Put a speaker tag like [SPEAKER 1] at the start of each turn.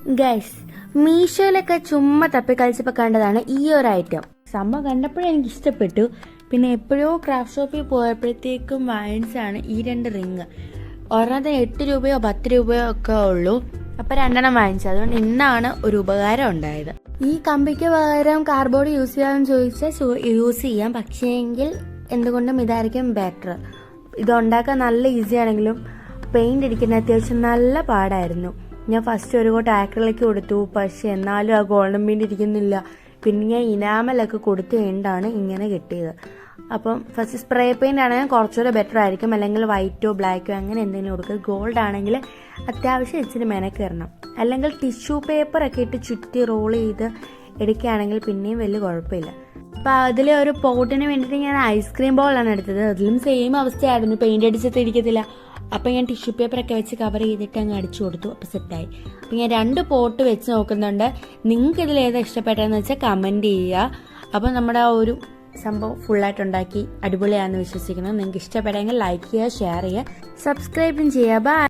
[SPEAKER 1] Guys, മീഷോയിലൊക്കെ ചുമ്മാ തപ്പിക്കളിച്ചപ്പോൾ കണ്ടതാണ് ഈ ഒരു ഐറ്റം. സംഭവം കണ്ടപ്പോഴേ എനിക്ക് ഇഷ്ടപ്പെട്ടു. പിന്നെ എപ്പോഴോ ക്രാഫ്റ്റ് ഷോപ്പിൽ പോയപ്പോഴത്തേക്കും വാങ്ങിച്ചാണ് ഈ 2 റിങ്. ഒരെണ്ണത്തിന് 8 രൂപയോ 10 രൂപയോ ഒക്കെ ഉള്ളൂ. അപ്പം 2 വാങ്ങിച്ചത്. അതുകൊണ്ട് ഇന്നാണ് ഒരു ഉപകാരം ഉണ്ടായത്. ഈ കമ്പിക്ക് പകരം കാർഡ്ബോർഡ് യൂസ് ചെയ്യാമെന്ന് ചോദിച്ചാൽ യൂസ് ചെയ്യാം. പക്ഷേ എങ്കിൽ എന്തുകൊണ്ടും ഇതായിരിക്കും ബെറ്റർ. ഇതുണ്ടാക്കാൻ നല്ല ഈസി ആണെങ്കിലും പെയിന്റ് അടിക്കുന്ന അത്യാവശ്യം നല്ല പാടായിരുന്നു. ഞാൻ ഫസ്റ്റ് ഒരു കോട്ട് ആക്രിലിക് കൊടുത്തു. പക്ഷെ എന്നാലും ആ ഗോൾഡൻ പെയിന്റ് ഇരിക്കുന്നില്ല. പിന്നെ ഞാൻ ഇനാമലൊക്കെ കൊടുത്തു കഴിഞ്ഞാണ് ഇങ്ങനെ കിട്ടിയത്. അപ്പം ഫസ്റ്റ് സ്പ്രേ പെയിന്റ് ആണെങ്കിൽ കുറച്ചുകൂടെ ബെറ്റർ ആയിരിക്കും. അല്ലെങ്കിൽ വൈറ്റോ ബ്ലാക്കോ അങ്ങനെ എന്തെങ്കിലും കൊടുക്കുക. ഗോൾഡ് ആണെങ്കിൽ അത്യാവശ്യം ഇച്ചിരി മെനക്കേറണം. അല്ലെങ്കിൽ ടിഷ്യൂ പേപ്പറൊക്കെ ഇട്ട് ചുറ്റി റോൾ ചെയ്ത് എടുക്കുകയാണെങ്കിൽ പിന്നെയും വലിയ കുഴപ്പമില്ല. അപ്പം അതിൽ ഒരു പോട്ടിന് വേണ്ടിയിട്ട് ഞാൻ ഐസ്ക്രീം ബോളാണ് എടുത്തത്. അതിലും സെയിം അവസ്ഥയായിരുന്നു. പെയിന്റ് അടിച്ചിട്ട് ഇരിക്കത്തില്ല. അപ്പം ഞാൻ ടിഷ്യൂ പേപ്പറൊക്കെ വെച്ച് കവർ ചെയ്തിട്ട് അങ്ങ് അടിച്ചു കൊടുത്തു. അപ്പം സെറ്റായി. അപ്പം ഞാൻ 2 പോട്ട് വെച്ച് നോക്കുന്നുണ്ട്. നിങ്ങൾക്ക് ഇതിൽ ഏതാ ഇഷ്ടപ്പെട്ടതെന്ന് വെച്ചാൽ കമൻറ്റ് ചെയ്യുക. അപ്പം നമ്മുടെ ആ ഒരു സംഭവം ഫുള്ളായിട്ടുണ്ടാക്കി അടിപൊളിയാണെന്ന് വിശ്വസിക്കുന്നു. നിങ്ങൾക്ക് ഇഷ്ടപ്പെട്ടെങ്കിൽ ലൈക്ക് ചെയ്യുക, ഷെയർ ചെയ്യുക, സബ്സ്ക്രൈബും ചെയ്യുക. ബൈ.